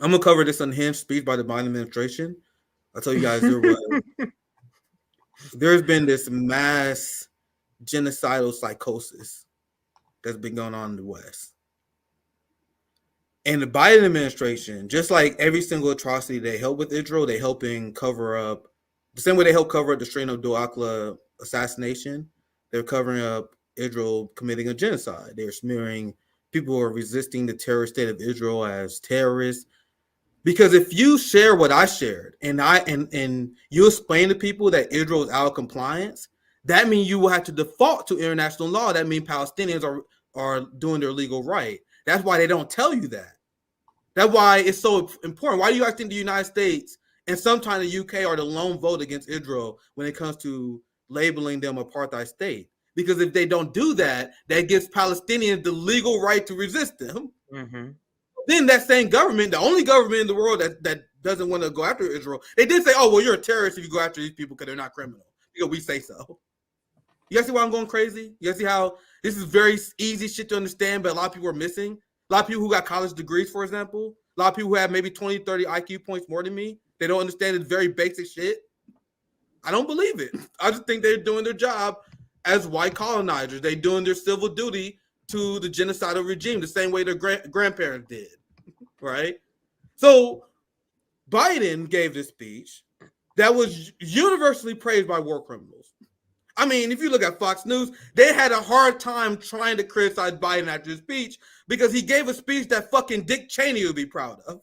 I'm gonna cover this unhinged speech by the Biden administration. I'll tell you guys there's been this mass genocidal psychosis that's been going on in the West. And the Biden administration, just like every single atrocity they help with Israel, they helping cover up the same way they help cover up the Strain of Doakla assassination. They're covering up Israel committing a genocide. They're smearing people who are resisting the terrorist state of Israel as terrorists. Because if you share what I shared and you explain to people that Israel is out of compliance, that means you will have to default to international law. That means Palestinians are doing their legal right. That's why they don't tell you that. That's why it's so important. Why do you guys think the United States and sometimes the UK are the lone vote against Israel when it comes to labeling them apartheid state? Because if they don't do that, that gives Palestinians the legal right to resist them. Mm-hmm. Then that same government, the only government in the world that doesn't want to go after Israel, they did say, oh, well, you're a terrorist if you go after these people because they're not criminal. Because we say so. You guys see why I'm going crazy? You guys see how this is very easy shit to understand, but a lot of people are missing? A lot of people who got college degrees, for example, a lot of people who have maybe 20, 30 IQ points more than me, they don't understand this very basic shit. I don't believe it. I just think they're doing their job as white colonizers. They're doing their civil duty to the genocidal regime the same way their grandparents did, right? So Biden gave this speech that was universally praised by war criminals. I mean, if you look at Fox News, they had a hard time trying to criticize Biden after his speech because he gave a speech that fucking Dick Cheney would be proud of.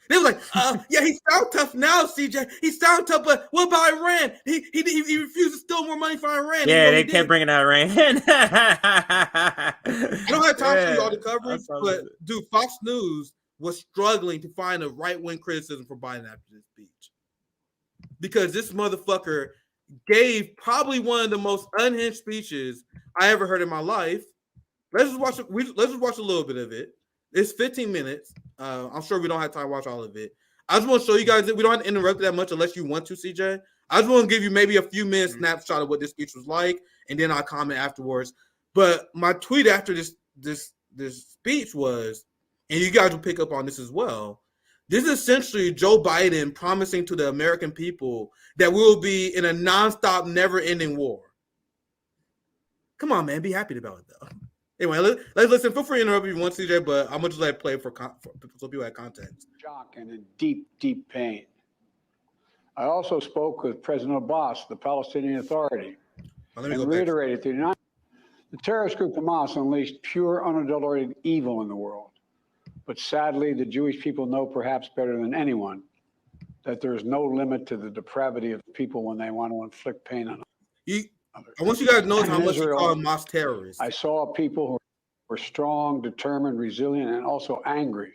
They were like, yeah, he sounds tough now, CJ. He sounds tough, but what about Iran? He refused to steal more money from Iran. Yeah, they kept bringing out Iran. I don't have time to do all the coverage, but dude, Fox News was struggling to find a right-wing criticism for Biden after this speech. Because this motherfucker gave probably one of the most unhinged speeches I ever heard in my life. Let's just watch a little bit of it. It's 15 minutes. I'm sure we don't have time to watch all of it. I just want to show you guys that we don't have to interrupt that much unless you want to, CJ. I just want to give you maybe a few minutes snapshot of what this speech was like, and then I'll comment afterwards. But my tweet after this speech was, and you guys will pick up on this as well, this is essentially Joe Biden promising to the American people that we will be in a nonstop, never-ending war. Come on, man. Be happy about it, though. Anyway, let's listen. Feel free to interrupt if you want, CJ, but I'm going to just let it play for so people have context. Shock and in deep, deep pain. I also spoke with President Abbas, the Palestinian Authority, and reiterated the terrorist group Hamas unleashed pure, unadulterated evil in the world. But sadly, the Jewish people know perhaps better than anyone that there is no limit to the depravity of people when they want to inflict pain on others. I want you guys to know how much you call Hamas terrorists. I saw people who were strong, determined, resilient, and also angry,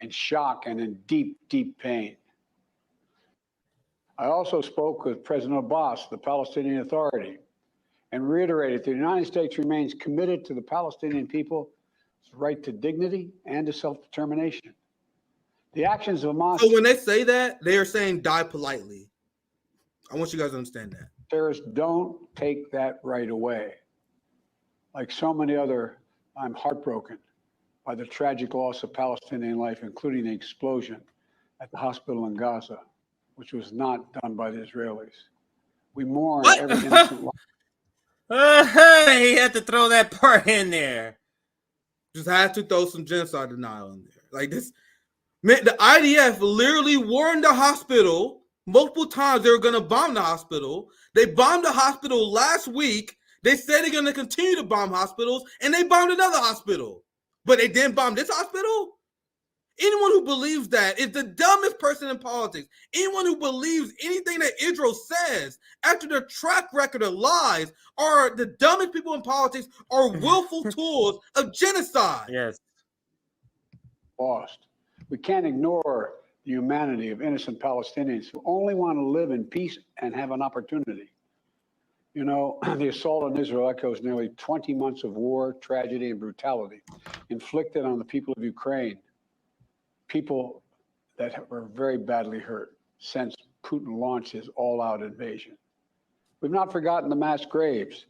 in shock and in deep, deep pain. I also spoke with President Abbas, the Palestinian Authority, and reiterated the United States remains committed to the Palestinian people's right to dignity and to self-determination. The actions of Hamas... So when they say that, they are saying die politely. I want you guys to understand that. Terrorists don't take that right away. Like so many other, I'm heartbroken by the tragic loss of Palestinian life, including the explosion at the hospital in Gaza, which was not done by the Israelis. We mourn every innocent life. He had to throw that part in there. Just had to throw some genocide denial in there. Like this, man, the IDF literally warned the hospital multiple times they were going to bomb the hospital. They bombed the hospital last week. They said they're going to continue to bomb hospitals, and they bombed another hospital. But they didn't bomb this hospital? Anyone who believes that is the dumbest person in politics. Anyone who believes anything that Israel says after their track record of lies are the dumbest people in politics are willful tools of genocide. Yes. Lost. We can't ignore the humanity of innocent Palestinians who only want to live in peace and have an opportunity. You know, the assault on Israel echoes nearly 20 months of war, tragedy, and brutality inflicted on the people of Ukraine, people that were very badly hurt since Putin launched his all-out invasion. We've not forgotten the mass graves.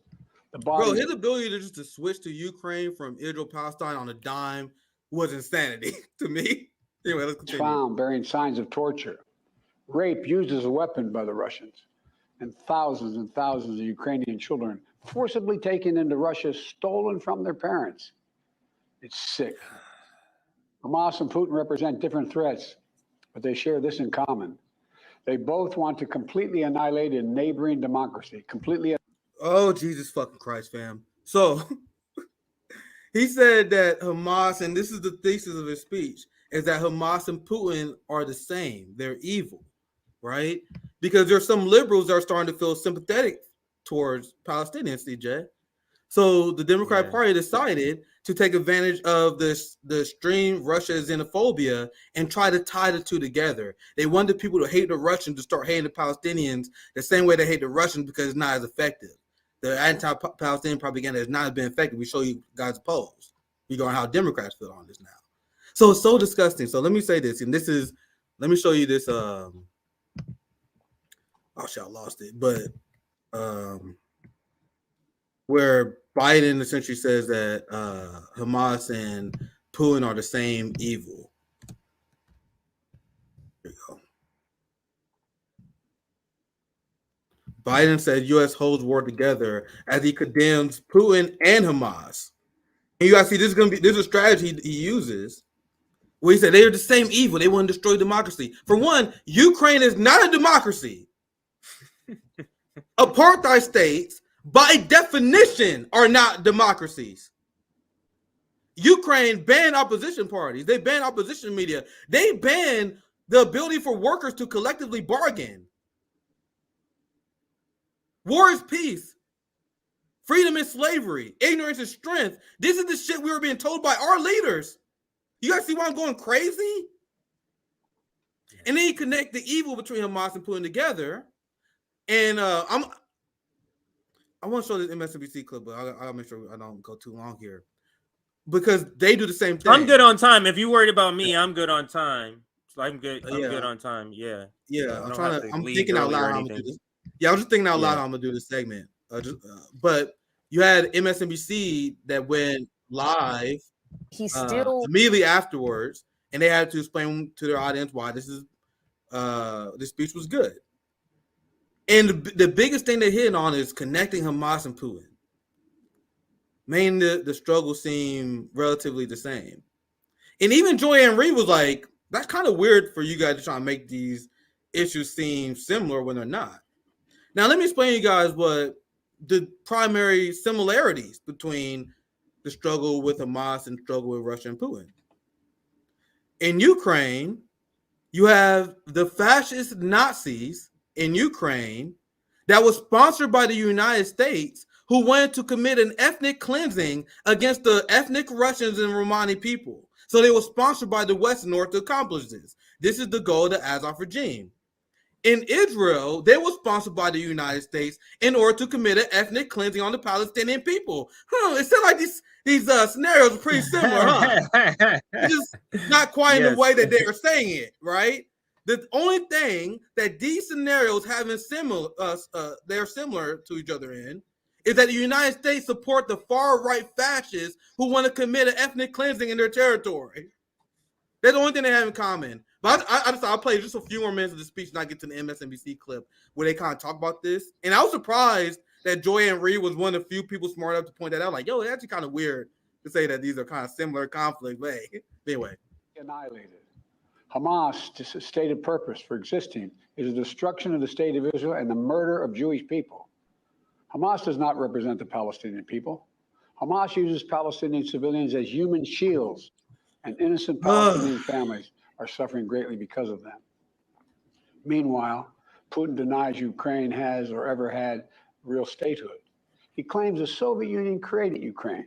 Bro, his ability to switch to Ukraine from Israel, Palestine on a dime was insanity to me. Anyway, let's continue. Found bearing signs of torture, rape used as a weapon by the Russians, and thousands of Ukrainian children forcibly taken into Russia, stolen from their parents. It's sick. Hamas and Putin represent different threats, but they share this in common. They both want to completely annihilate a neighboring democracy, completely. Oh, Jesus fucking Christ, fam. So he said that Hamas, and this is the thesis of his speech, is that Hamas and Putin are the same. They're evil, right? Because there's some liberals that are starting to feel sympathetic towards Palestinians, CJ. So the Democratic Party decided to take advantage of the extreme Russia xenophobia and try to tie the two together. They wanted people to hate the Russians to start hating the Palestinians the same way they hate the Russians because it's not as effective. The anti-Palestinian propaganda has not been effective. We show you guys opposed. You go on how Democrats feel on this now. So it's so disgusting. So let me say this, and let me show you this. Oh shit, I lost it. But where Biden essentially says that Hamas and Putin are the same evil. Here you go. Biden said U.S. holds war together as he condemns Putin and Hamas. And you guys see, this is a strategy he uses where he said they are the same evil. They want to destroy democracy. For one, Ukraine is not a democracy. Apartheid states, by definition, are not democracies. Ukraine banned opposition parties. They banned opposition media. They banned the ability for workers to collectively bargain. War is peace. Freedom is slavery. Ignorance is strength. This is the shit we were being told by our leaders. You guys see why I'm going crazy? And then you connect the evil between Hamas and Putin together. And I want to show this MSNBC clip, but I'll make sure I don't go too long here. Because they do the same thing. I'm good on time. If you're worried about me, I'm good on time. So I'm good. I'm good on time. Yeah. Yeah. I'm thinking out loud how I'm gonna do this. Yeah, I was just thinking out loud how I'm gonna do this segment. But you had MSNBC that went live immediately afterwards, and they had to explain to their audience why this speech was good. And the biggest thing they hit on is connecting Hamas and Putin. Mainly the struggles seem relatively the same. And even Joy-Ann Reid was like, that's kind of weird for you guys to try and make these issues seem similar when they're not. Now, let me explain to you guys what the primary similarities between the struggle with Hamas and the struggle with Russia and Putin. In Ukraine, you have the fascist Nazis in Ukraine that was sponsored by the United States who wanted to commit an ethnic cleansing against the ethnic Russians and Romani people. So they were sponsored by the West in order to accomplish this. This is the goal of the Azov regime. In Israel, they were sponsored by the United States in order to commit an ethnic cleansing on the Palestinian people. It sounds like these scenarios are pretty similar, huh? Just not quite in the way that they are saying it, right? The only thing that these scenarios have in they're similar to each other in is that the United States support the far-right fascists who want to commit an ethnic cleansing in their territory. That's the only thing they have in common. But I'll play just a few more minutes of the speech and I get to the MSNBC clip where they kind of talk about this. And I was surprised that Joy-Ann Reid was one of the few people smart enough to point that out. Like, yo, it's actually kind of weird to say that these are kind of similar conflicts. But anyway. Annihilated. Hamas' stated purpose for existing is the destruction of the state of Israel and the murder of Jewish people. Hamas does not represent the Palestinian people. Hamas uses Palestinian civilians as human shields, and innocent Palestinian families are suffering greatly because of them. Meanwhile, Putin denies Ukraine has or ever had real statehood. He claims the Soviet Union created Ukraine.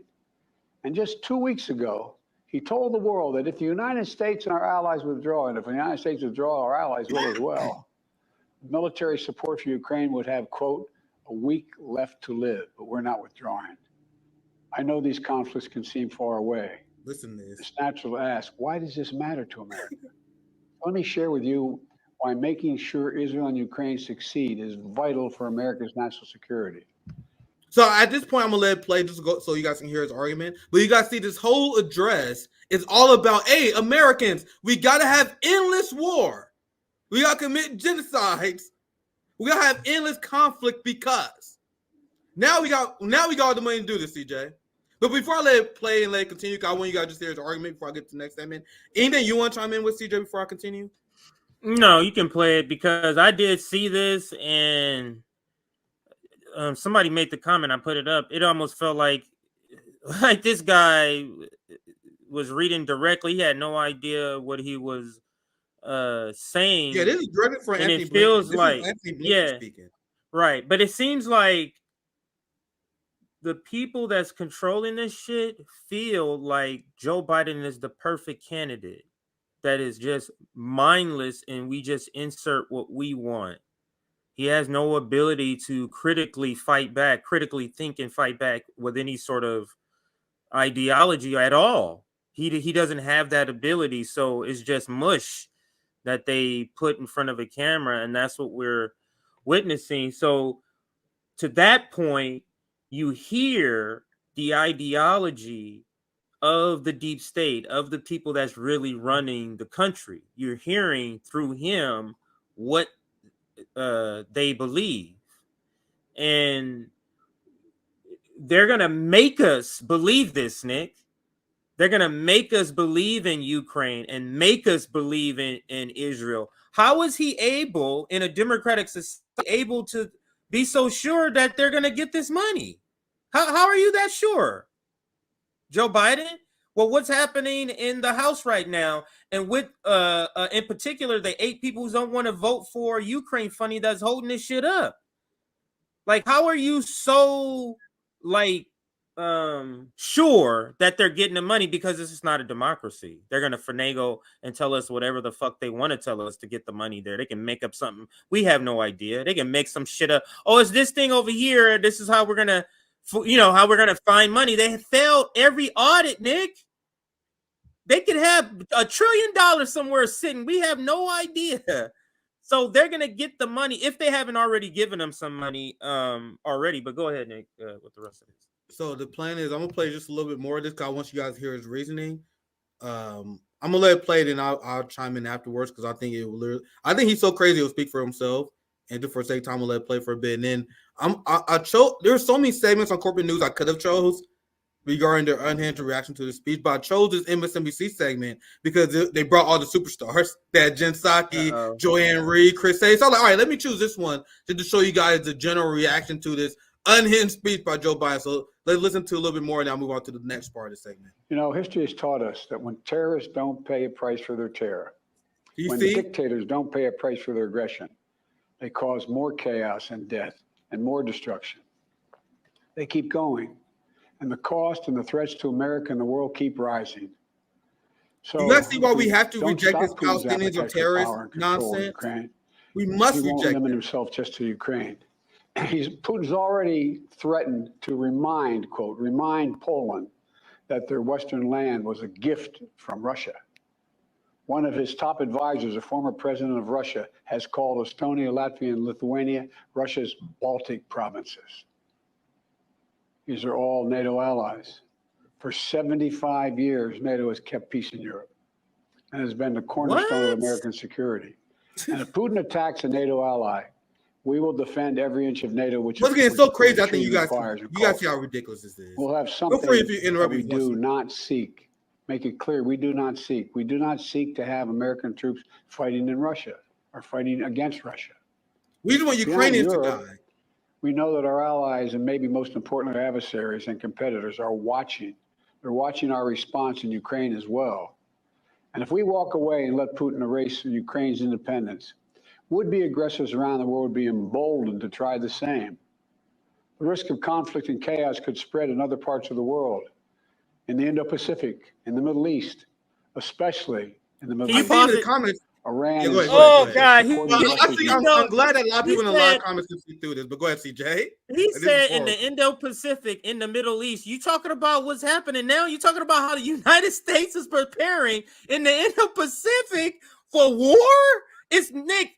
And just 2 weeks ago, he told the world that if the United States and our allies withdraw, and if the United States withdraw, our allies will as well, military support for Ukraine would have, quote, a week left to live, but we're not withdrawing. I know these conflicts can seem far away. Listen to this. It's natural to ask, why does this matter to America? Let me share with you why making sure Israel and Ukraine succeed is vital for America's national security. So at this point, I'm going to let it play just go, so you guys can hear his argument. But you guys see this whole address It's all about, hey, Americans, we gotta have endless war. We gotta commit genocides. We gotta have endless conflict because now we got all the money to do this, CJ. But before I let it play and let it continue, I want you guys to just hear his argument before I get to the next statement. Anything you want to chime in with, CJ, before I continue? No, you can play it because I did see this and somebody made the comment. I put it up. It almost felt like this guy was reading directly. He had no idea what he was saying. Yeah, this is directed for and Anthony it feels Blinken. This like is Anthony Blinken yeah, speaking. right. But it seems like the people that's controlling this shit feel like Joe Biden is the perfect candidate that is just mindless and we just insert what we want. He has no ability to critically fight back, critically think and fight back with any sort of ideology at all. He doesn't have that ability, so it's just mush that they put in front of a camera, and that's what we're witnessing. So to that point, you hear the ideology of the deep state, of the people that's really running the country. You're hearing through him what they believe. And they're going to make us believe this, Nick. They're going to make us believe in Ukraine and make us believe in Israel. How is he able, in a democratic society, able to be so sure that they're going to get this money? How are you that sure? Joe Biden? Well, what's happening in the House right now, and with in particular the 8 people who don't want to vote for Ukraine funding that's holding this shit up? Like, how are you so like sure that they're getting the money? Because this is not a democracy. They're gonna finagle and tell us whatever the fuck they want to tell us to get the money there. They can make up something. We have no idea. They can make some shit up. Oh, it's this thing over here. This is how we're gonna, how we're gonna find money. They have failed every audit, Nick. They could have $1 trillion somewhere sitting. We have no idea. So they're gonna get the money if they haven't already given them some money already. But go ahead, Nick, with the rest of this. So the plan is I'm gonna play just a little bit more of this because I want you guys to hear his reasoning. I'm gonna let it play, then I'll chime in afterwards because I think it will. I think he's so crazy he'll speak for himself. And just for a sake, time, we'll let it play for a bit. And then I chose. There's so many segments on corporate news I could have chose regarding their unhinged reaction to the speech, but I chose this MSNBC segment because they brought all the superstars, that Jen Psaki, Joanne Reed, Chris Hayes. So I'm like, all right, let me choose this one just to show you guys the general reaction to this unhinged speech by Joe Biden. So let's listen to a little bit more and now move on to the next part of the segment. You know, history has taught us that when terrorists don't pay a price for their terror, when dictators don't pay a price for their aggression, they cause more chaos and death and more destruction. They keep going. And the cost and the threats to America and the world keep rising. So you guys see why we have to reject this Palestinians or terrorist nonsense? We must reject it. He won't limit himself just to Ukraine. Putin's already threatened to remind Poland that their Western land was a gift from Russia. One of his top advisors, a former president of Russia, has called Estonia, Latvia, and Lithuania Russia's Baltic provinces. These are all NATO allies. For 75 years, NATO has kept peace in Europe and has been the cornerstone of American security. And if Putin attacks a NATO ally, we will defend every inch of NATO, which is getting so crazy. I think you guys see how ridiculous this is. We'll have something that we do not seek. Make it clear, we do not seek. We do not seek to have American troops fighting in Russia or fighting against Russia. We just want Ukrainians to die. We know that our allies, and maybe most importantly, our adversaries and competitors, are watching. They're watching our response in Ukraine as well. And if we walk away and let Putin erase Ukraine's independence, would-be aggressors around the world would be emboldened to try the same. The risk of conflict and chaos could spread in other parts of the world, in the Indo-Pacific, in the Middle East, especially in the Middle East. I see the comments. Iran. God, I'm glad that a lot of people in the live comments can see through this. But go ahead, CJ. He said in the Indo-Pacific, in the Middle East. You talking about what's happening now? You talking about how the United States is preparing in the Indo-Pacific for war? It's Nick.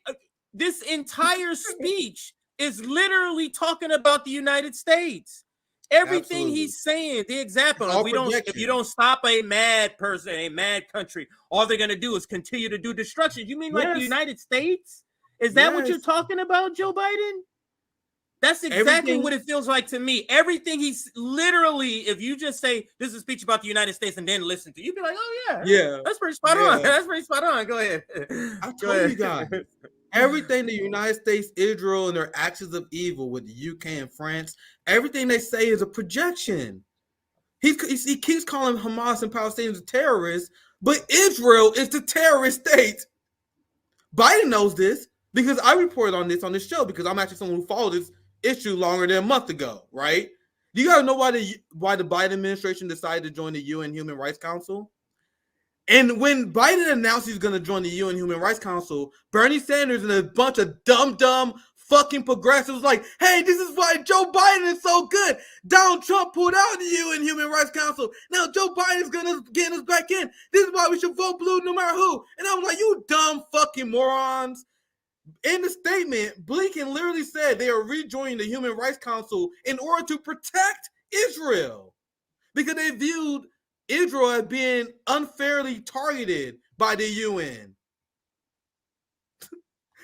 This entire speech is literally talking about the United States. Everything Absolutely. he's saying, the example, All if you projection. don't stop a mad person, a mad country, all they're gonna do is continue to do destruction. You mean like the Yes. United States? Is that what you're Yes. talking about, Joe Biden? That's exactly Everything- what it feels like to me. Everything he's literally, if you just say this is a speech about the United States and then listen to, you'd be like, oh yeah, Yeah. that's pretty spot on. Yeah. That's pretty spot on. Go ahead. I Go told ahead. you guys. Everything the United States, Israel, and their actions of evil with the UK and France, everything they say is a projection. He keeps calling Hamas and Palestinians terrorists, but Israel is the terrorist state. Biden knows this because I reported on this show because I'm actually someone who followed this issue longer than a month ago, right? You gotta know why the Biden administration decided to join the UN Human Rights Council. And when Biden announced he's going to join the UN Human Rights Council, Bernie Sanders and a bunch of dumb fucking progressives like, hey, this is why Joe Biden is so good. Donald Trump pulled out the UN Human Rights Council. Now Joe Biden's going to get us back in. This is why we should vote blue no matter who. And I was like, you dumb fucking morons. In the statement, Blinken literally said they are rejoining the Human Rights Council in order to protect Israel because they viewed Israel as being unfairly targeted by the UN.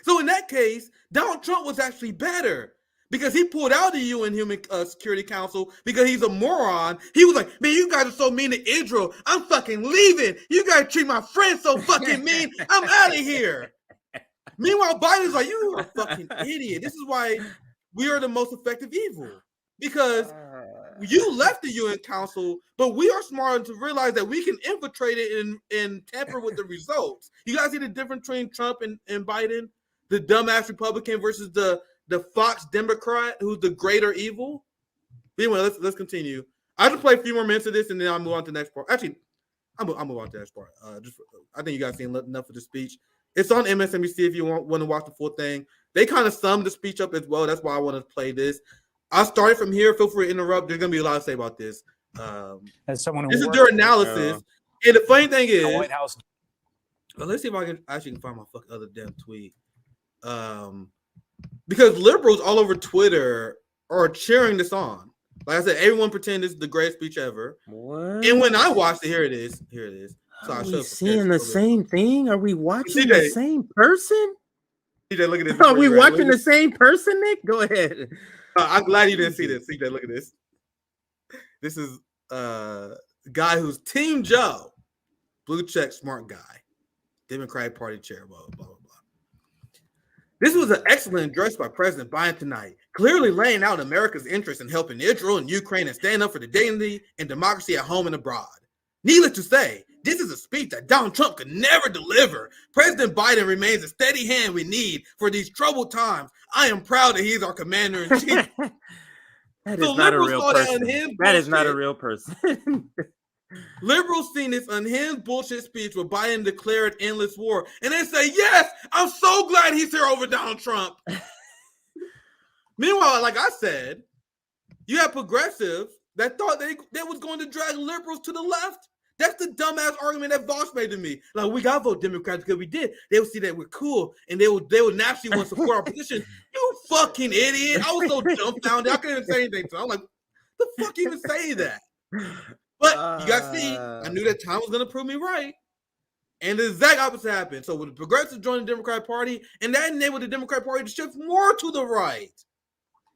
So in that case, Donald Trump was actually better because he pulled out the UN Human Security Council because he's a moron. He was like, man, you guys are so mean to Israel. I'm fucking leaving. You guys treat my friends so fucking mean. I'm out of here. Meanwhile, Biden's like, you are a fucking idiot. This is why we are the most effective evil. Because you left the UN Council, but we are smart enough to realize that we can infiltrate it and tamper with the results. You guys see the difference between Trump and Biden? The dumbass Republican versus the Fox Democrat, who's the greater evil? Anyway, let's continue. I have to play a few more minutes of this, and then I'll move on to the next part. Actually, I'll move on to the next part. I think you guys seen enough of the speech. It's on MSNBC if you want to watch the full thing. They kind of summed the speech up as well. That's why I want to play this. I'll start from here. Feel free to interrupt. There's going to be a lot to say about this. As someone who this is their analysis. And the funny thing is, the White House. Well, let's see if I can actually find my other damn tweet. Because liberals all over Twitter are cheering this on. Like I said, everyone pretend this is the greatest speech ever. What? And when I watched it, here it is. So are we seeing the same thing? Are we watching the same person? CJ, look at this. Are we watching the same person, Nick? Go ahead. I'm glad you didn't see this. CJ, look at this. This is a guy who's Team Joe, blue check, smart guy, Democratic Party chair, blah, blah, blah, blah. This was an excellent address by President Biden tonight, clearly laying out America's interest in helping Israel and Ukraine and stand up for the dignity and democracy at home and abroad. Needless to say, this is a speech that Donald Trump could never deliver. President Biden remains a steady hand we need for these troubled times. I am proud that he is our commander-in-chief. That is not a real person. That is not a real person. Liberals seen this unhinged bullshit speech where Biden declared endless war, and they say, yes, I'm so glad he's here over Donald Trump. Meanwhile, like I said, you have progressives that thought they was going to drag liberals to the left. That's the dumbass argument that Voss made to me. Like, we got to vote Democrats because we did. They would see that we're cool, and they would naturally want to support our position. You fucking idiot. I was so dumbfounded. I couldn't even say anything to him. I'm like, the fuck you even say that? But you guys see, I knew that time was going to prove me right. And the exact opposite happened. So when the progressives joined the Democratic Party, and that enabled the Democratic Party to shift more to the right.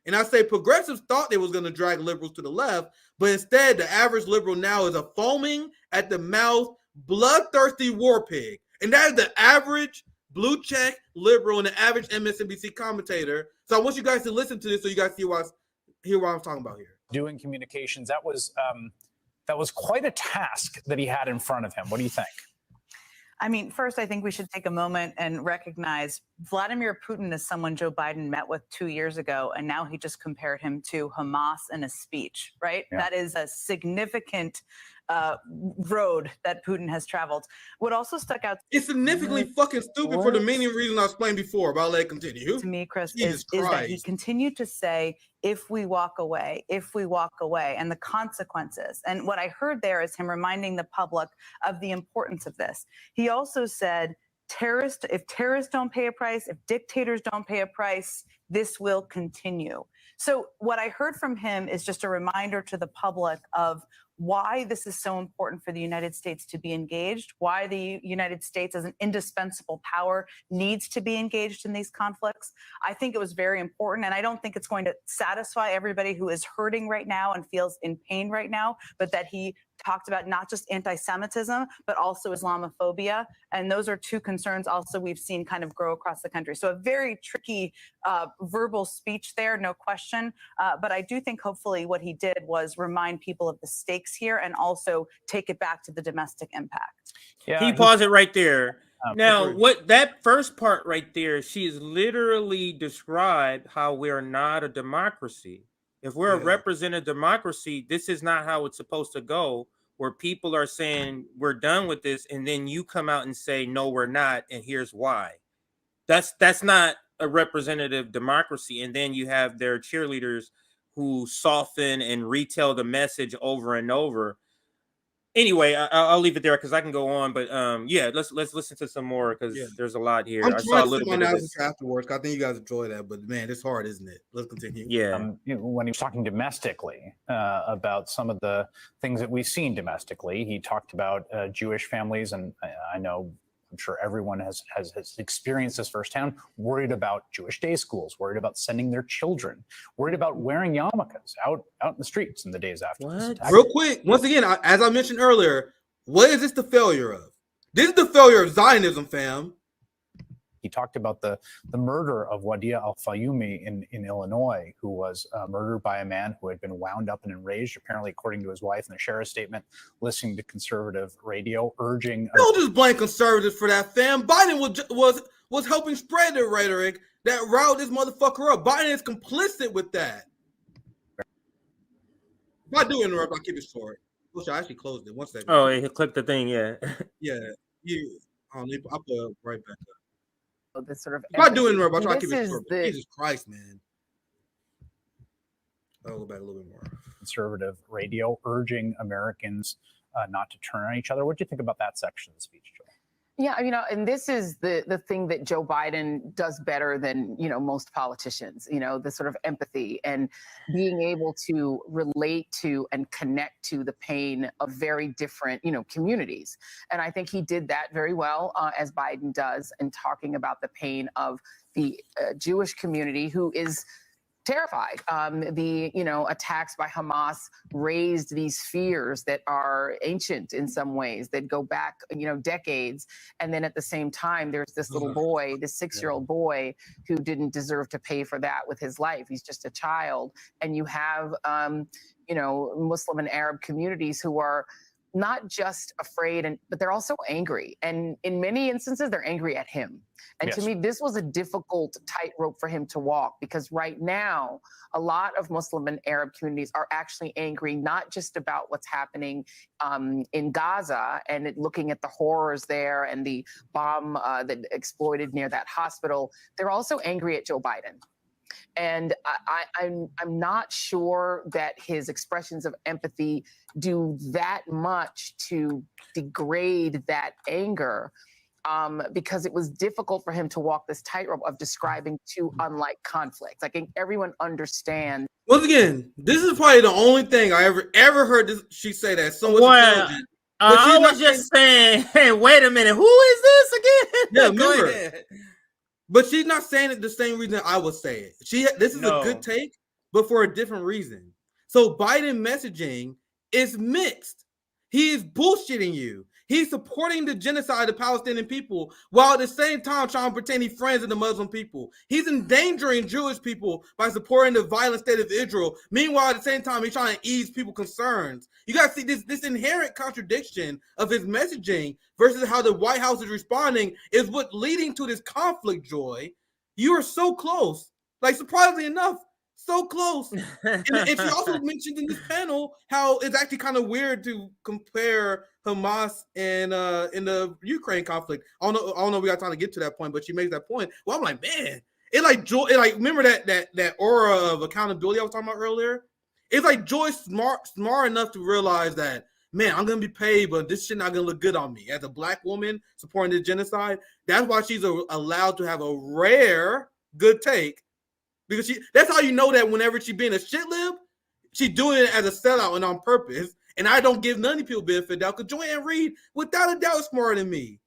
And I say progressives thought they was going to drag liberals to the left, but instead the average liberal now is a foaming at the mouth, bloodthirsty war pig. And that is the average blue check liberal and the average MSNBC commentator. So I want you guys to listen to this so you guys hear what I'm talking about here. Doing communications, that was quite a task that he had in front of him. What do you think? I mean, first, I think we should take a moment and recognize Vladimir Putin is someone Joe Biden met with 2 years ago, and now he just compared him to Hamas in a speech, right? Yeah. That is a significant road that Putin has traveled. What also stuck out— it's significantly fucking stupid for the many reasons I explained before, but I'll let it continue. To me, Chris, is that he continued to say, if we walk away, and the consequences. And what I heard there is him reminding the public of the importance of this. He also said, if terrorists don't pay a price, if dictators don't pay a price, this will continue. So what I heard from him is just a reminder to the public of why this is so important for the United States to be engaged, why the United States as an indispensable power needs to be engaged in these conflicts. I think it was very important, and I don't think it's going to satisfy everybody who is hurting right now and feels in pain right now, but that he talked about not just anti-Semitism, but also Islamophobia. And those are two concerns also we've seen kind of grow across the country. So a very tricky verbal speech there, no question. But I do think hopefully what he did was remind people of the stakes here and also take it back to the domestic impact. Yeah, he paused it right there. Now, what that first part right there, she has literally described how we're not a democracy. If we're a representative democracy, this is not how it's supposed to go, where people are saying we're done with this, and then you come out and say, no, we're not, and here's why. That's not a representative democracy. And then you have their cheerleaders who soften and retell the message over and over. Anyway, I'll leave it there because I can go on, but yeah, let's listen to some more because there's a lot here. I saw a little bit of this afterwards. I think you guys enjoy that, but man, it's hard, isn't it? Let's continue. Yeah, when he was talking domestically about some of the things that we've seen domestically, he talked about Jewish families, and I know. I'm sure everyone has experienced this firsthand, worried about Jewish day schools, worried about sending their children, worried about wearing yarmulkes out in the streets in the days after. Real quick, once again, as I mentioned earlier, what is this the failure of? This is the failure of Zionism, fam. He talked about the murder of Wadia al-Fayoumi in Illinois, who was murdered by a man who had been wound up and enraged, apparently, according to his wife in a sheriff's statement, listening to conservative radio, urging... Don't just blame conservatives for that, fam. Biden was helping spread the rhetoric that riled this motherfucker up. Biden is complicit with that. If I do interrupt, I'll keep it short. Which I actually closed it. 1 second. Oh, he clicked the thing, yeah. Yeah. I'll put it right back up. This sort of if I do interrupt, I'll try to keep it short. Jesus Christ, man. I'll go back a little bit more. Conservative radio urging Americans not to turn on each other. What do you think about that section of the speech, Joel? Yeah, and this is the thing that Joe Biden does better than, most politicians, the sort of empathy and being able to relate to and connect to the pain of very different, communities. And I think he did that very well, as Biden does, in talking about the pain of the Jewish community who is terrified. The attacks by Hamas raised these fears that are ancient in some ways, that go back decades. And then at the same time, there's this little boy, this 6-year-old boy, who didn't deserve to pay for that with his life. He's just a child. And you have Muslim and Arab communities who are not just afraid, but they're also angry. And in many instances, they're angry at him. And to me, this was a difficult tightrope for him to walk, because right now, a lot of Muslim and Arab communities are actually angry, not just about what's happening in Gaza and looking at the horrors there and the bomb that exploded near that hospital. They're also angry at Joe Biden. And I'm not sure that his expressions of empathy do that much to degrade that anger, because it was difficult for him to walk this tightrope of describing two unlike conflicts. I think everyone understands. Once again, this is probably the only thing I ever heard she say that so much intelligent. I was just saying, hey, wait a minute, who is this again? Yeah, remember. But she's not saying it the same reason I would say it. This is a good take, but for a different reason. So Biden messaging is mixed. He is bullshitting you. He's supporting the genocide of Palestinian people while at the same time trying to pretend he's friends with the Muslim people. He's endangering Jewish people by supporting the violent state of Israel. Meanwhile, at the same time, he's trying to ease people's concerns. You got to see this inherent contradiction of his messaging versus how the White House is responding is what leading to this conflict, Joy. You are so close. Like, surprisingly enough, so close. And she also mentioned in this panel how it's actually kind of weird to compare Hamas and in the Ukraine conflict. I don't know if we got time to get to that point, but she makes that point. Well, I'm like, man, remember that aura of accountability I was talking about earlier? It's like Joy's smart enough to realize that, man, I'm gonna be paid, but this shit not gonna look good on me. As a black woman supporting the genocide, that's why she's allowed to have a rare good take because that's how you know that whenever she being a shit lib, she doing it as a sellout and on purpose. And I don't give none of people benefit of doubt because Joanne Reed, without a doubt, is smarter than me.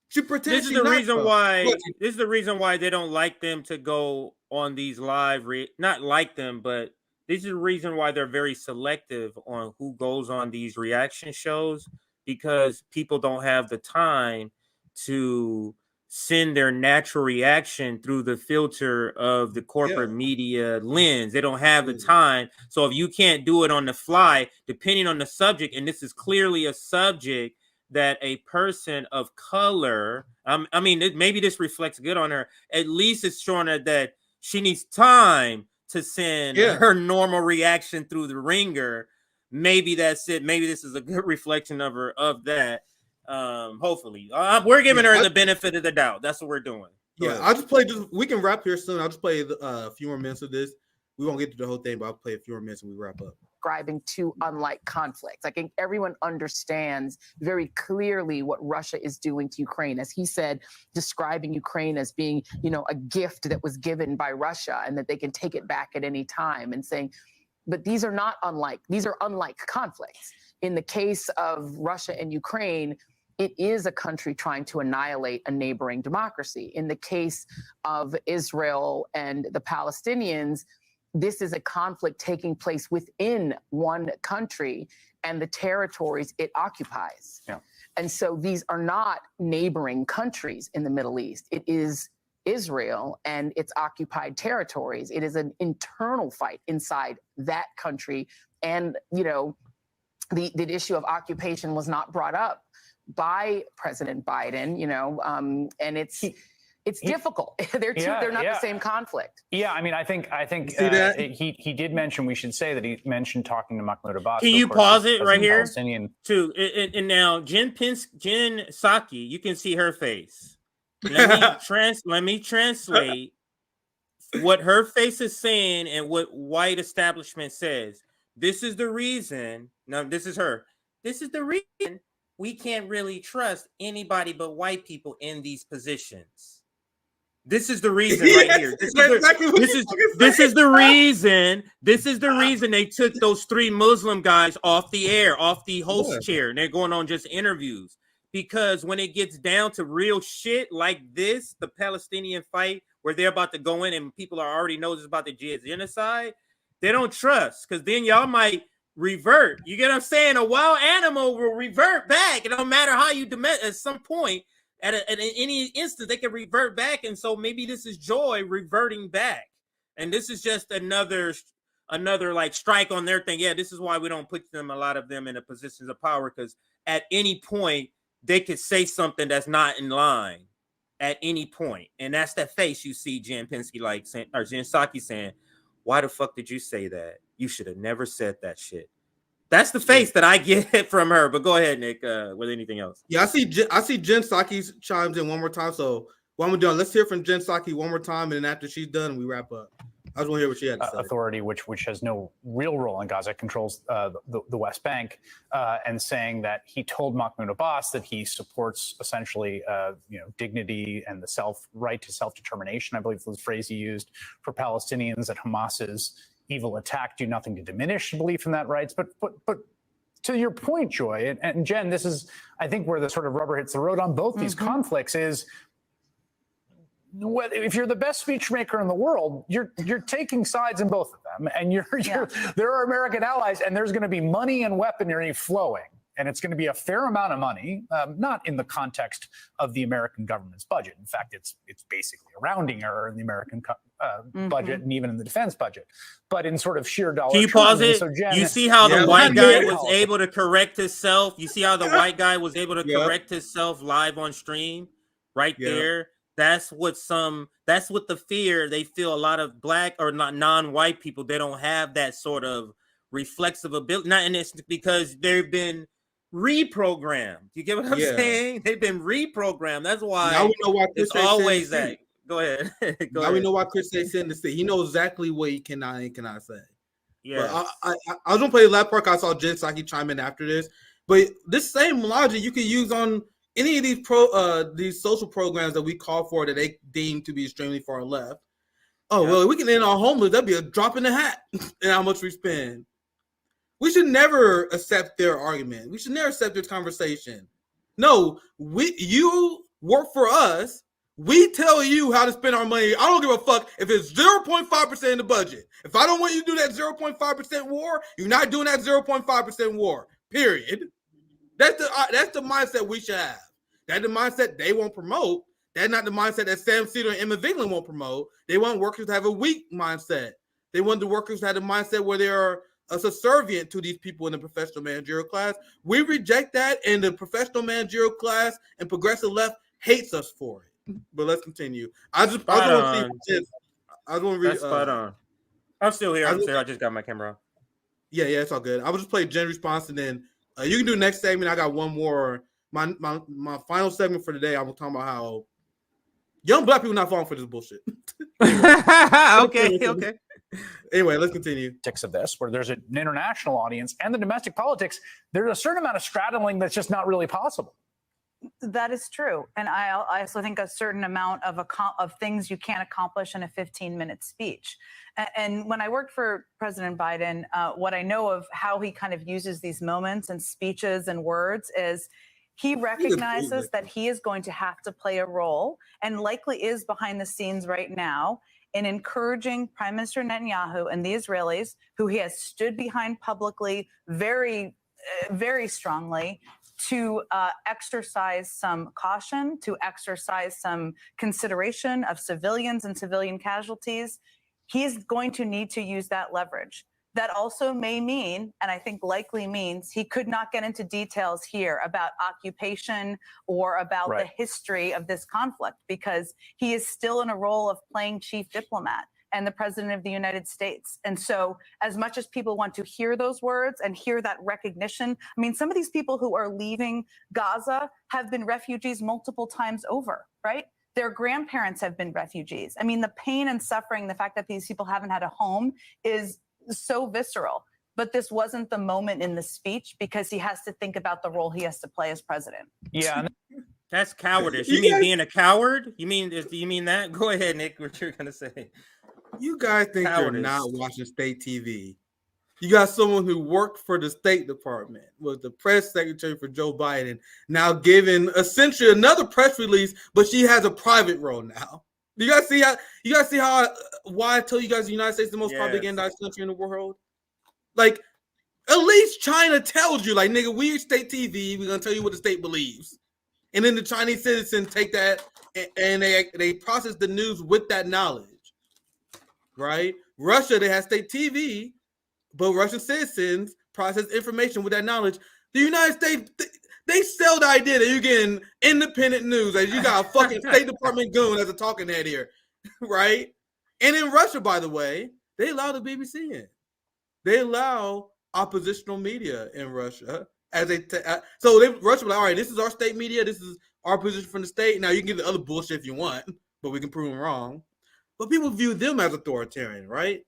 She pretends This is the reason why. But This is the reason why they don't like them to go on these live. Not like them, but this is the reason why they're very selective on who goes on these reaction shows, because people don't have the time to send their natural reaction through the filter of the corporate media lens. They don't have the time. So if you can't do it on the fly, depending on the subject, and this is clearly a subject that a person of color, I mean, maybe this reflects good on her. At least it's showing her that she needs time to send her normal reaction through the ringer. Maybe that's it. Maybe this is a good reflection of her, of that. Hopefully we're giving her the benefit of the doubt. That's what we're doing. I'll just play this. We can wrap here soon. I'll just play a few more minutes of this. We won't get to the whole thing, but I'll play a few more minutes and we wrap up. Describing two unlike conflicts. I think everyone understands very clearly what Russia is doing to Ukraine. As he said, describing Ukraine as being, a gift that was given by Russia and that they can take it back at any time, and saying, but these are not unlike, these are unlike conflicts. In the case of Russia and Ukraine, it is a country trying to annihilate a neighboring democracy. In the case of Israel and the Palestinians, this is a conflict taking place within one country and the territories it occupies. Yeah. And so these are not neighboring countries in the Middle East. It is Israel and its occupied territories. It is an internal fight inside that country. And, the issue of occupation was not brought up by President Biden, and it's difficult. They're not the same conflict. Yeah, I mean, I think he did mention, we should say that he mentioned talking to Mahmoud Abbas. Can you pause it right here? Too. And now Jen Psaki, you can see her face. Let me translate what her face is saying and what white establishment says. This is the reason. Now, this is her. This is the reason we can't really trust anybody but white people in these positions. This is the reason right here. This is the reason. This is the reason they took those 3 Muslim guys off the air, off the host chair, and they're going on just interviews. Because when it gets down to real shit like this, the Palestinian fight, where they're about to go in and people are already knows about the genocide, they don't trust, because then y'all might revert. You get what I'm saying? A wild animal will revert back. It don't matter how you at some point, at any instant, they can revert back. And so maybe this is joy reverting back. And this is just another like strike on their thing. Yeah, this is why we don't put a lot of them in the positions of power, because at any point they could say something that's not in line at any point. And that's that face you see Jen Psaki saying, why the fuck did you say that? You should have never said that shit. That's the face that I get from her. But go ahead, Nick, with anything else. Yeah, I see Jen Psaki chimes in one more time. So while we're done, let's hear from Jen Psaki one more time, and then after she's done, we wrap up. I just want to hear what she had to say. Authority, which has no real role in Gaza, controls the West Bank, and saying that he told Mahmoud Abbas that he supports essentially, dignity and the right to self-determination. I believe was the phrase he used for Palestinians. That Hamas's evil attack do nothing to diminish belief in that rights. But to your point, Joy and Jen, this is I think where the sort of rubber hits the road on both these conflicts is. If you're the best speechmaker in the world, you're taking sides in both of them, and there are American allies, and there's going to be money and weaponry flowing, and it's going to be a fair amount of money, not in the context of the American government's budget. In fact, it's basically a rounding error in the American budget and even in the defense budget, but in sort of sheer dollar. Can you pause it? So Jen, you see how the white guy was able to correct himself. You see how the white guy was able to correct himself live on stream, right there. That's what the fear they feel. A lot of black or not non-white people, they don't have that sort of reflexive ability. And it's because they've been reprogrammed. You get what I'm saying? They've been reprogrammed. That's why now we know why Chris it's always that. Go ahead. We know why Chris said in the state. He knows exactly what he cannot and cannot say. Yeah. I was gonna play the last part. I saw Jen Psaki chime in after this, but this same logic you can use on any of these social programs that we call for that they deem to be extremely far left. Oh, Yeah. well, we can end on homeless. That'd be a drop in the hat in how much we spend. We should never accept their argument. We should never accept their conversation. No, you work for us. We tell you how to spend our money. I don't give a fuck if it's 0.5% in the budget. If I don't want you to do that 0.5% war, you're not doing that 0.5% war. Period. That's the mindset we should have. That's the mindset they won't promote. That's not the mindset that Sam Cedar and Emma Vigeland won't promote. They want workers to have a weak mindset. They want the workers to have a mindset where they are subservient to these people in the professional managerial class. We reject that, and the professional managerial class and progressive left hates us for it. But let's continue. I just want to see. I just want to read. That's spot on. I'm still here. I just got my camera on. Yeah, it's all good. I will just play Jen's response, and then you can do the next segment. I got one more. My final segment for today. I'm talking about how young black people not falling for this bullshit. Okay. Anyway, let's continue. Of this, where there's an international audience and the domestic politics, there's a certain amount of straddling that's just not really possible. That is true. And I also think a certain amount of things you can't accomplish in a 15-minute speech. And when I worked for President Biden, what I know of how he kind of uses these moments and speeches and words is he recognizes that he is going to have to play a role, and likely is behind the scenes right now, in encouraging Prime Minister Netanyahu and the Israelis, who he has stood behind publicly very, very strongly, to exercise some caution, to exercise some consideration of civilians and civilian casualties. He's going to need to use that leverage. That also may mean, and I think likely means, he could not get into details here about occupation or about the history of this conflict, because he is still in a role of playing chief diplomat and the president of the United States. And so as much as people want to hear those words and hear that recognition, I mean, some of these people who are leaving Gaza have been refugees multiple times over, right? Their grandparents have been refugees. I mean, the pain and suffering, the fact that these people haven't had a home is so visceral. But this wasn't the moment in the speech, because he has to think about the role he has to play as president. Yeah. That's cowardice. You mean being a coward? You mean that? Go ahead, Nick, what you're going to say. You guys think you're not watching state TV. You got someone who worked for the State Department, was the press secretary for Joe Biden, now giving essentially another press release, but she has a private role now. You guys see how why I tell you guys the United States is the most propagandized country in the world? Like, at least China tells you, like, nigga, we're state TV, we're gonna tell you what the state believes. And then the Chinese citizens take that and they process the news with that knowledge. Right? Russia, they have state TV, but Russian citizens process information with that knowledge. The United States, they sell the idea that you're getting independent news. Like, you got a fucking State Department goon as a talking head here, right? And in Russia, by the way, they allow the BBC in. They allow oppositional media in Russia. Russia was like, all right, this is our state media. This is our position from the state. Now you can get the other bullshit if you want, but we can prove them wrong. But people view them as authoritarian, right?